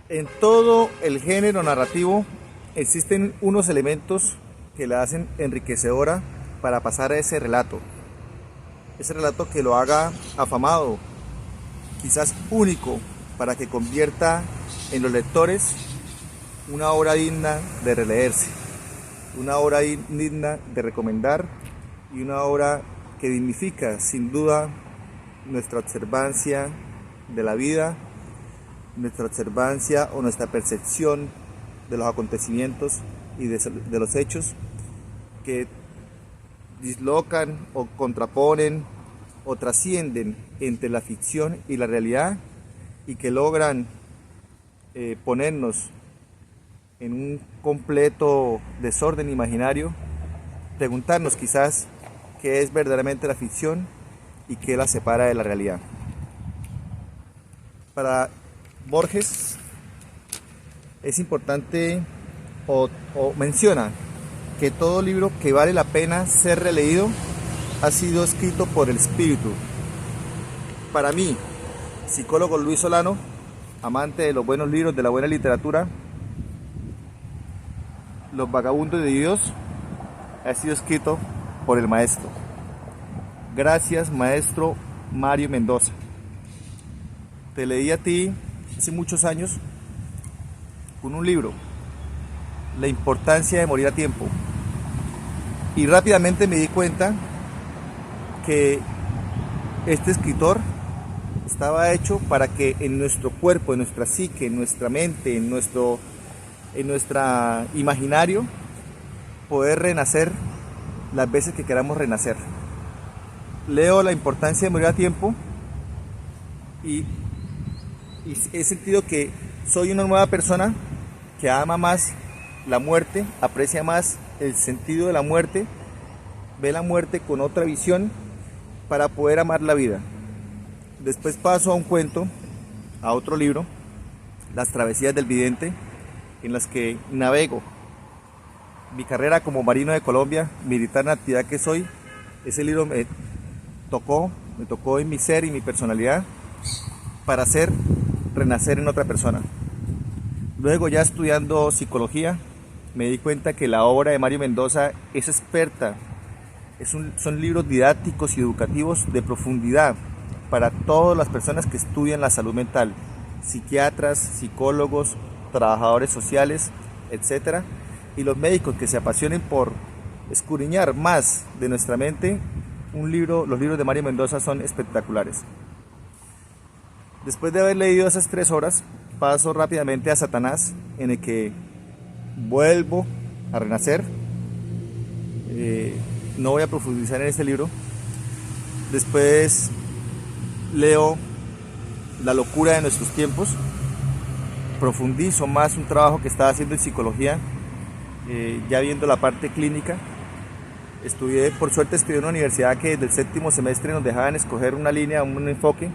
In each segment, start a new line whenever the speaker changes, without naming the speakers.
En todo el género narrativo existen unos elementos que la hacen enriquecedora para pasar a ese relato que lo haga afamado, quizás único, para que convierta en los lectores una obra digna de releerse, una obra digna de recomendar y una obra que dignifica sin duda nuestra observancia de la vida, nuestra observancia o nuestra percepción de los acontecimientos y de los hechos que dislocan o contraponen o trascienden entre la ficción y la realidad y que logran ponernos en un completo desorden imaginario, preguntarnos quizás qué es verdaderamente la ficción y qué la separa de la realidad. Para Borges es importante o menciona que todo libro que vale la pena ser releído ha sido escrito por el espíritu. Para mí, psicólogo Luis Solano, amante de los buenos libros, de la buena literatura, Los Vagabundos de Dios ha sido escrito por el maestro. Gracias, maestro Mario Mendoza. Te leí a ti hace muchos años con un libro, La importancia de morir a tiempo. Y rápidamente me di cuenta que este escritor estaba hecho para que en nuestro cuerpo, en nuestra psique, en nuestra mente, en nuestro imaginario, poder renacer las veces que queramos renacer. Leo La importancia de morir a tiempo y he sentido que soy una nueva persona que ama más la muerte, aprecia más el sentido de la muerte, ve la muerte con otra visión para poder amar la vida. Después paso a un cuento, a otro libro, Las travesías del vidente, en las que navego mi carrera como marino de Colombia, militar en la actividad que soy. Ese libro me tocó en mi ser y mi personalidad para renacer en otra persona. Luego, ya estudiando psicología, me di cuenta que la obra de Mario Mendoza es experta. Son libros didácticos y educativos de profundidad para todas las personas que estudian la salud mental, psiquiatras, psicólogos, trabajadores sociales, etcétera, y los médicos que se apasionen por escudriñar más de nuestra mente. Los libros de Mario Mendoza son espectaculares. Después de haber leído esas 3 obras, paso rápidamente a Satanás, en el que vuelvo a renacer. No voy a profundizar en este libro. Después leo La locura de nuestros tiempos. Profundizo más un trabajo que estaba haciendo en psicología, ya viendo la parte clínica. Por suerte estudié en una universidad que desde el 7º semestre nos dejaban escoger una línea, un enfoque,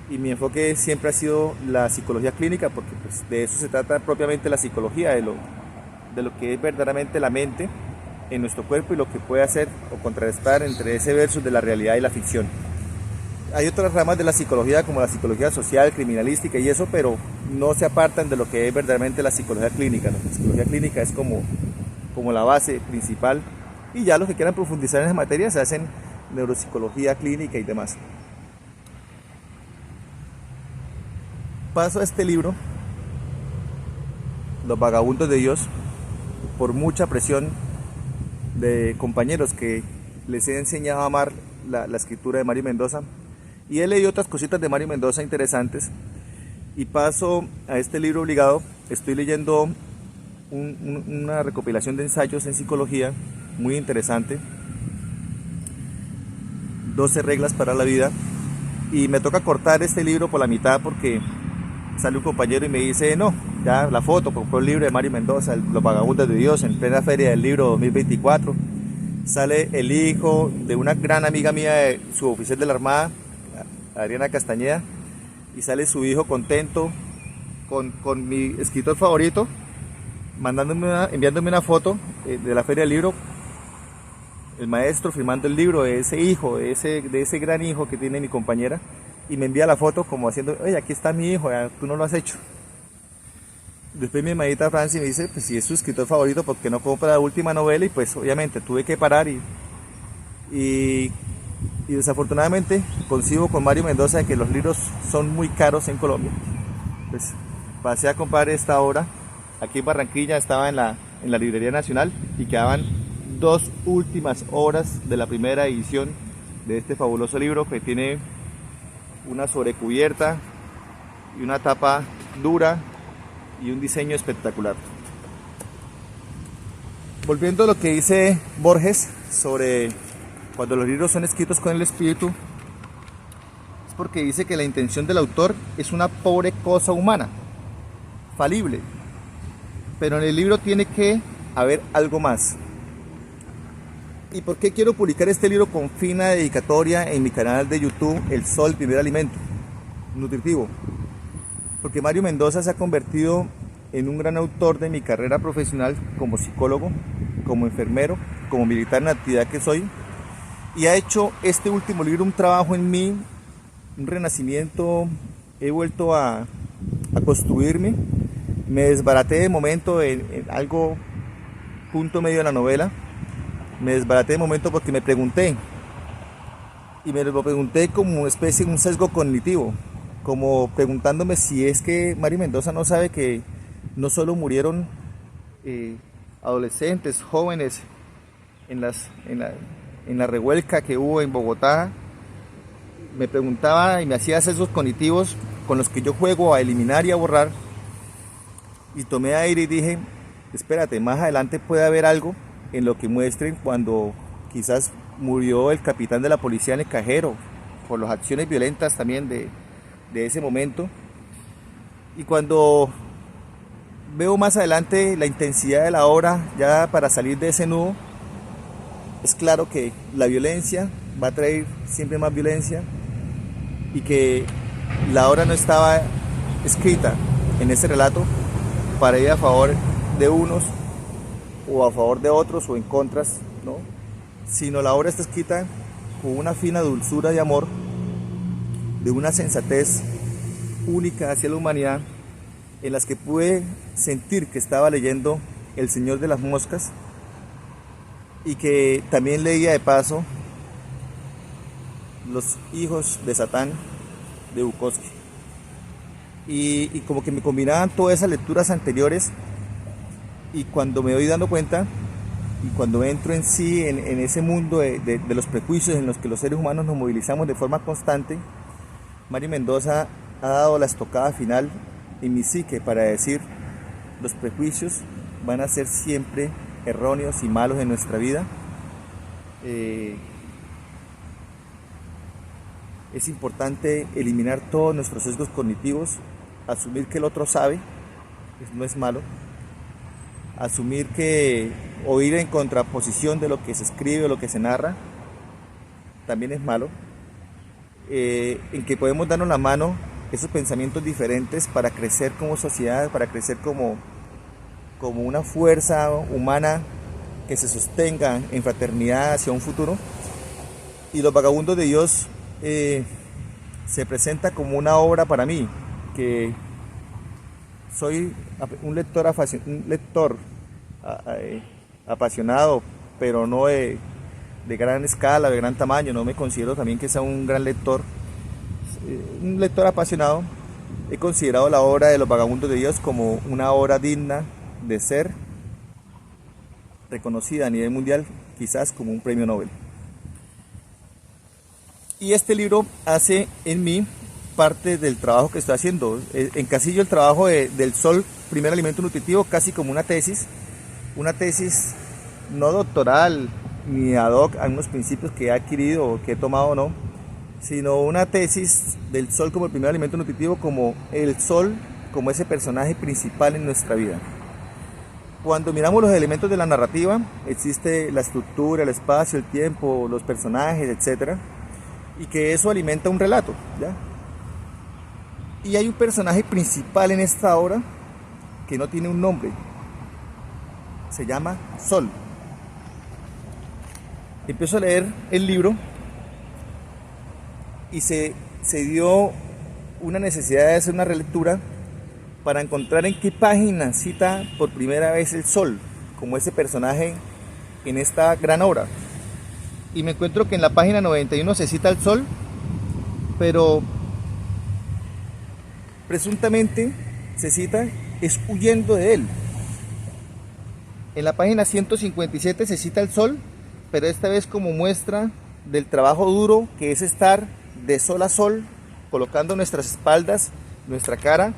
y mi enfoque siempre ha sido la psicología clínica, porque pues, de eso se trata propiamente la psicología, de lo que es verdaderamente la mente en nuestro cuerpo y lo que puede hacer o contrarrestar entre ese versus de la realidad y la ficción. Hay otras ramas de la psicología como la psicología social, criminalística y eso, pero no se apartan de lo que es verdaderamente la psicología clínica, ¿no? La psicología clínica es como la base principal, y ya los que quieran profundizar en esa materia se hacen neuropsicología clínica y demás. Paso a este libro, Los Vagabundos de Dios, por mucha presión de compañeros que les he enseñado a amar la escritura de Mario Mendoza, y he leído otras cositas de Mario Mendoza interesantes, y paso a este libro obligado. Estoy leyendo una recopilación de ensayos en psicología muy interesante, 12 reglas para la vida, y me toca cortar este libro por la mitad porque sale un compañero y me dice, no, ya la foto, compró el libro de Mario Mendoza, Los Vagabundos de Dios, en plena feria del libro 2024. Sale el hijo de una gran amiga mía, suboficial de la Armada, Adriana Castañeda, y sale su hijo contento con mi escritor favorito, enviándome una foto de la feria del libro, el maestro firmando el libro de ese hijo, de ese gran hijo que tiene mi compañera, y me envía la foto como haciendo, oye, aquí está mi hijo, tú no lo has hecho. Después mi hermanita Francia me dice, pues si es su escritor favorito, ¿por qué no compra la última novela? Y pues obviamente tuve que parar y, y desafortunadamente coincido con Mario Mendoza de que los libros son muy caros en Colombia. Pues pasé a comprar esta obra. Aquí en Barranquilla estaba en la Librería Nacional y quedaban dos últimas obras de la primera edición de este fabuloso libro que tiene una sobrecubierta y una tapa dura y un diseño espectacular. Volviendo a lo que dice Borges sobre cuando los libros son escritos con el espíritu, es porque dice que la intención del autor es una pobre cosa humana, falible, pero en el libro tiene que haber algo más. ¿Y por qué quiero publicar este libro con fina dedicatoria en mi canal de YouTube, El Sol, Primer Alimento Nutritivo? Porque Mario Mendoza se ha convertido en un gran autor de mi carrera profesional como psicólogo, como enfermero, como militar en la actividad que soy, y ha hecho este último libro un trabajo en mí, un renacimiento. He vuelto a construirme, me desbaraté de momento en algo punto medio de la novela, me desbaraté de momento porque me pregunté, y me lo pregunté como una especie de un sesgo cognitivo, como preguntándome si es que Mario Mendoza no sabe que no solo murieron adolescentes, jóvenes en la revuelca que hubo en Bogotá. Me preguntaba y me hacía sesgos cognitivos con los que yo juego a eliminar y a borrar, y tomé aire y dije, espérate, más adelante puede haber algo en lo que muestren cuando quizás murió el capitán de la policía en el cajero, por las acciones violentas también de ese momento. Y cuando veo más adelante la intensidad de la obra, ya para salir de ese nudo, es claro que la violencia va a traer siempre más violencia y que la obra no estaba escrita en ese relato para ir a favor de unos o a favor de otros o en contras, ¿no? Sino la obra está escrita con una fina dulzura de amor, de una sensatez única hacia la humanidad, en las que pude sentir que estaba leyendo El Señor de las Moscas y que también leía de paso Los Hijos de Satán de Bukowski. Y como que me combinaban todas esas lecturas anteriores, y cuando me doy dando cuenta y cuando entro en sí en ese mundo de los prejuicios en los que los seres humanos nos movilizamos de forma constante, Mario Mendoza ha dado la estocada final en mi psique para decir: los prejuicios van a ser siempre erróneos y malos en nuestra vida. Es importante eliminar todos nuestros sesgos cognitivos, asumir que el otro sabe, no es malo, asumir que o ir en contraposición de lo que se escribe o lo que se narra también es malo, en que podemos darnos la mano esos pensamientos diferentes para crecer como sociedad, para crecer como una fuerza humana que se sostenga en fraternidad hacia un futuro. Y Los Vagabundos de Dios se presenta como una obra para mí, que soy un lector apasionado, pero no de gran escala, de gran tamaño. No me considero también que sea un gran lector, un lector apasionado. He considerado la obra de Los Vagabundos de Dios como una obra digna de ser reconocida a nivel mundial, quizás como un premio Nobel. Y este libro hace en mí parte del trabajo que estoy haciendo. Encasillo el trabajo del Sol, Primer Alimento Nutritivo, casi como una tesis no doctoral ni ad hoc a unos principios que he adquirido o que he tomado, no, sino una tesis del Sol como el primer alimento nutritivo, como el Sol, como ese personaje principal en nuestra vida. Cuando miramos los elementos de la narrativa, existe la estructura, el espacio, el tiempo, los personajes, etc. Y que eso alimenta un relato, ¿ya? Y hay un personaje principal en esta obra que no tiene un nombre. Se llama Sol. Empiezo a leer el libro y se dio una necesidad de hacer una relectura para encontrar en qué página cita por primera vez el sol, como ese personaje en esta gran obra. Y me encuentro que en la página 91 se cita el sol, pero presuntamente se cita es huyendo de él. En la página 157 se cita el sol, pero esta vez como muestra del trabajo duro que es estar de sol a sol, colocando nuestras espaldas, nuestra cara,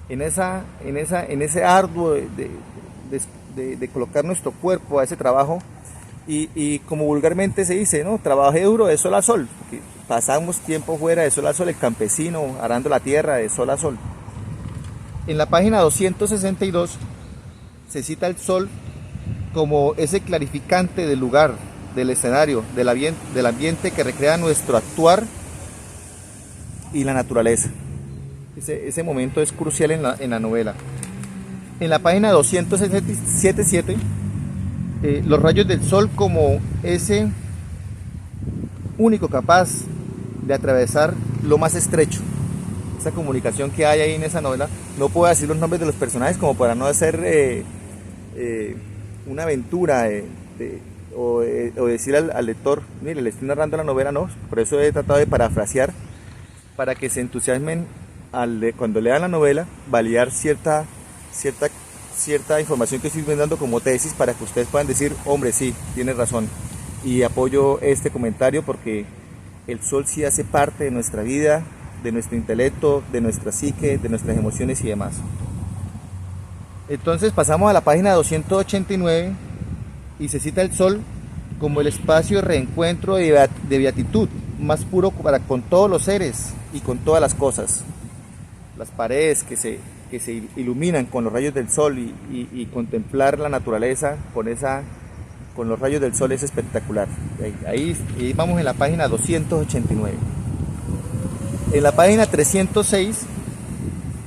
en ese arduo de colocar nuestro cuerpo a ese trabajo. Y como vulgarmente se dice, ¿no? Trabajé duro de sol a sol, porque pasamos tiempo fuera de sol a sol, el campesino arando la tierra de sol a sol. En la página 262 se cita el sol como ese clarificante del lugar, del escenario, del ambiente que recrea nuestro actuar y la naturaleza. Ese momento es crucial en la novela. En la página 277, los rayos del sol como ese único capaz de atravesar lo más estrecho. Esa comunicación que hay ahí en esa novela. No puedo decir los nombres de los personajes como para no hacer una aventura o decir al lector, mire, le estoy narrando la novela, no. Por eso he tratado de parafrasear para que se entusiasmen cuando lean la novela, validar cierta información que estoy dando como tesis para que ustedes puedan decir, hombre, sí, tiene razón. Y apoyo este comentario porque el sol sí hace parte de nuestra vida, de nuestro intelecto, de nuestra psique, de nuestras emociones y demás. Entonces pasamos a la página 289 y se cita el sol como el espacio de reencuentro de beatitud más puro con todos los seres y con todas las cosas. Las paredes que se iluminan con los rayos del sol y contemplar la naturaleza con los rayos del sol es espectacular. Ahí vamos en la página 289. En la página 306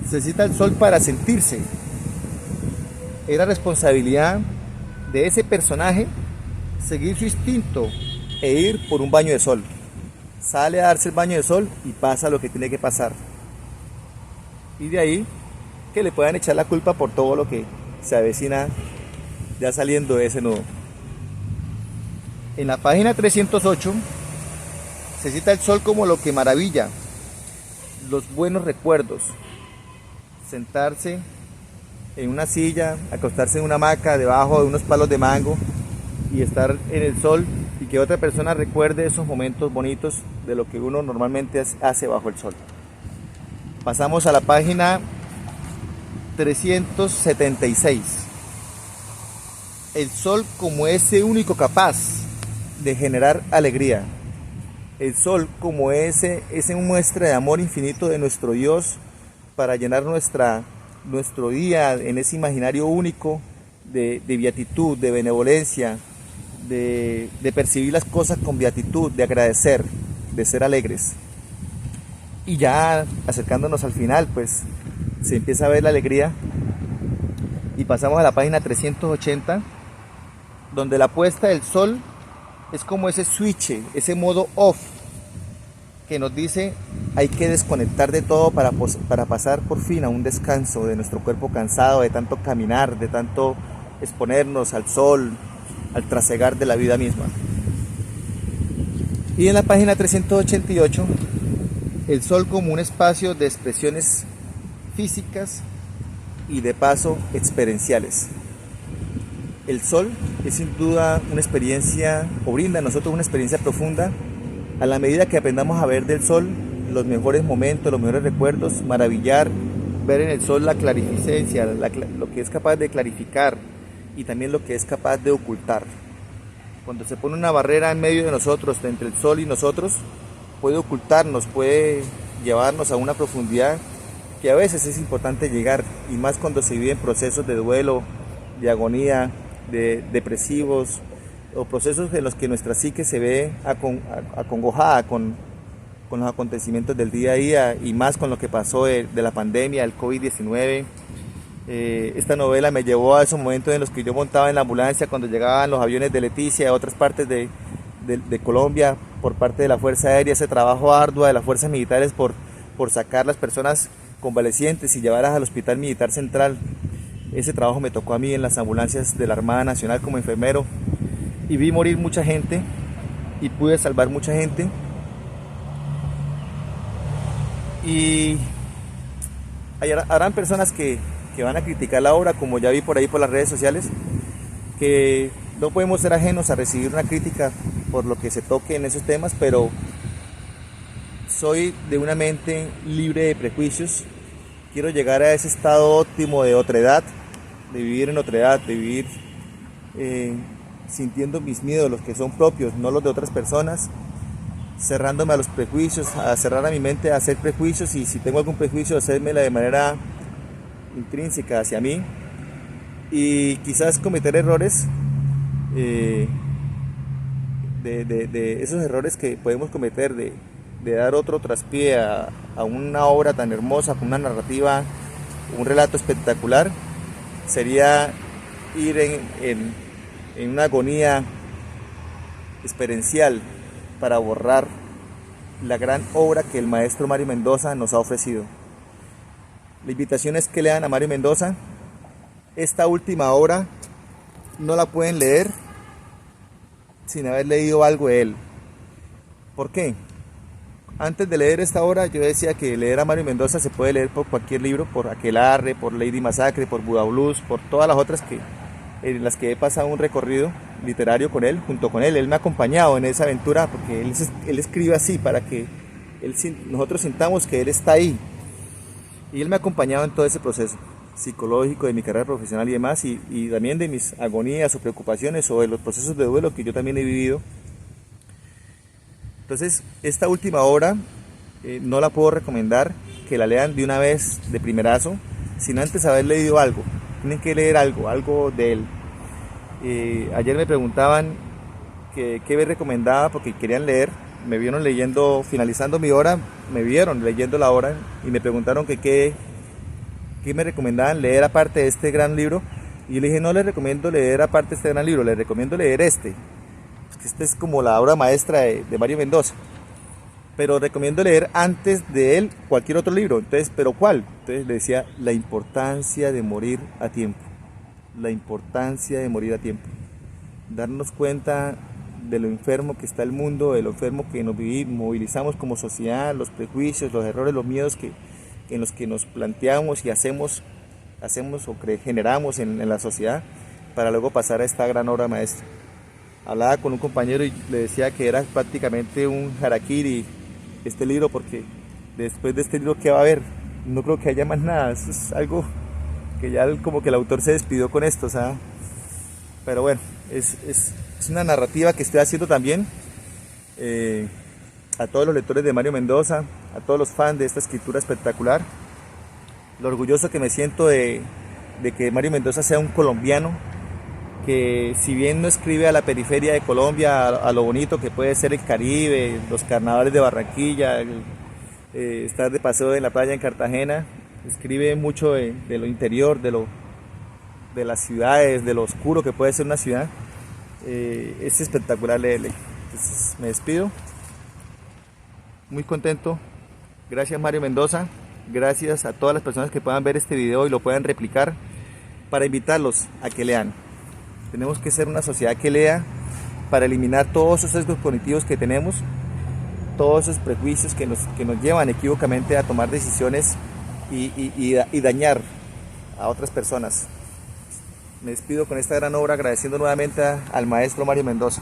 se cita el sol para sentirse. Era responsabilidad de ese personaje seguir su instinto e ir por un baño de sol. Sale a darse el baño de sol y pasa lo que tiene que pasar. Y de ahí que le puedan echar la culpa por todo lo que se avecina ya saliendo de ese nudo. En la página 308 se cita el sol como lo que maravilla, los buenos recuerdos, sentarse en una silla, acostarse en una hamaca debajo de unos palos de mango y estar en el sol y que otra persona recuerde esos momentos bonitos de lo que uno normalmente hace bajo el sol. Pasamos a la página 376. El sol como ese único capaz de generar alegría. El sol como ese muestra de amor infinito de nuestro Dios para llenar nuestro día en ese imaginario único de beatitud, de benevolencia, de percibir las cosas con beatitud, de agradecer, de ser alegres. Y ya acercándonos al final, pues se empieza a ver la alegría y pasamos a la página 380, donde la puesta del sol es como ese switch, ese modo off que nos dice hay que desconectar de todo para pasar por fin a un descanso de nuestro cuerpo cansado de tanto caminar, de tanto exponernos al sol, al trasegar de la vida misma. Y en la página 388, el sol como un espacio de expresiones físicas y de paso experienciales. El sol es sin duda una experiencia, o brinda a nosotros una experiencia profunda a la medida que aprendamos a ver del sol los mejores momentos, los mejores recuerdos, maravillar, ver en el sol la clarificencia, lo que es capaz de clarificar y también lo que es capaz de ocultar. Cuando se pone una barrera en medio de nosotros, entre el sol y nosotros, puede ocultarnos, puede llevarnos a una profundidad que a veces es importante llegar, y más cuando se vive en procesos de duelo, de agonía, de depresivos, o procesos en los que nuestra psique se ve acongojada con los acontecimientos del día a día, y más con lo que pasó de la pandemia, del COVID-19. Esta novela me llevó a esos momentos en los que yo montaba en la ambulancia cuando llegaban los aviones de Leticia a otras partes de Colombia por parte de la Fuerza Aérea, ese trabajo arduo de las fuerzas militares por sacar las personas convalecientes y llevarlas al Hospital Militar Central. Ese trabajo me tocó a mí en las ambulancias de la Armada Nacional como enfermero y vi morir mucha gente y pude salvar mucha gente. Y habrán personas que van a criticar la obra, como ya vi por ahí por las redes sociales, que no podemos ser ajenos a recibir una crítica por lo que se toque en esos temas, pero soy de una mente libre de prejuicios. Quiero llegar a ese estado óptimo de otredad, de vivir en otredad, de vivir sintiendo mis miedos, los que son propios, no los de otras personas, cerrándome a los prejuicios, a cerrar a mi mente a hacer prejuicios, y si tengo algún prejuicio, hacérmela de manera intrínseca hacia mí, y quizás cometer errores, de esos errores que podemos cometer, de dar otro traspié a una obra tan hermosa, con una narrativa, un relato espectacular, sería ir en una agonía experiencial para borrar la gran obra que el maestro Mario Mendoza nos ha ofrecido. La invitación es que lean a Mario Mendoza. Esta última obra no la pueden leer sin haber leído algo de él. ¿Por qué? Antes de leer esta obra yo decía que leer a Mario Mendoza se puede leer por cualquier libro, por Aquelarre, por Lady Masacre, por Buda Blues, por todas las otras en las que he pasado un recorrido literario con él, junto con él. Él me ha acompañado en esa aventura porque él escribe así para que nosotros sintamos que él está ahí. Y él me ha acompañado en todo ese proceso psicológico de mi carrera profesional y demás, y también de mis agonías o preocupaciones o de los procesos de duelo que yo también he vivido. Entonces, esta última obra no la puedo recomendar que la lean de una vez, de primerazo, sin antes haber leído algo. Tienen que leer algo de él. Ayer me preguntaban qué me recomendaba porque querían leer. Me vieron leyendo, finalizando mi hora, me vieron leyendo la obra y me preguntaron que qué me recomendaban leer aparte de este gran libro. Y yo le dije, no les recomiendo leer aparte de este gran libro, les recomiendo leer este. Este es como la obra maestra de Mario Mendoza. Pero recomiendo leer antes de él cualquier otro libro. Entonces, ¿pero cuál? Entonces le decía, la importancia de morir a tiempo. La importancia de morir a tiempo. Darnos cuenta de lo enfermo que está el mundo, de lo enfermo que nos movilizamos como sociedad, los prejuicios, los errores, los miedos en los que nos planteamos y hacemos o generamos en la sociedad, para luego pasar a esta gran obra maestra. Hablaba con un compañero y le decía que era prácticamente un harakiri este libro, porque después de este libro, ¿qué va a haber? No creo que haya más nada. Eso es algo que ya como que el autor se despidió con esto, ¿sabes? Pero bueno, es una narrativa que estoy haciendo también a todos los lectores de Mario Mendoza, a todos los fans de esta escritura espectacular. Lo orgulloso que me siento de que Mario Mendoza sea un colombiano, que si bien no escribe a la periferia de Colombia, a lo bonito que puede ser el Caribe, los carnavales de Barranquilla, estar de paseo en la playa en Cartagena, escribe mucho de lo interior, de las ciudades, de lo oscuro que puede ser una ciudad. Es espectacular leerle. Entonces me despido, muy contento. Gracias Mario Mendoza, gracias a todas las personas que puedan ver este video y lo puedan replicar, para invitarlos a que lean. Tenemos que ser una sociedad que lea, para eliminar todos esos sesgos cognitivos que tenemos, todos esos prejuicios que nos llevan equívocamente a tomar decisiones y dañar a otras personas. Me despido con esta gran obra, agradeciendo nuevamente al maestro Mario Mendoza.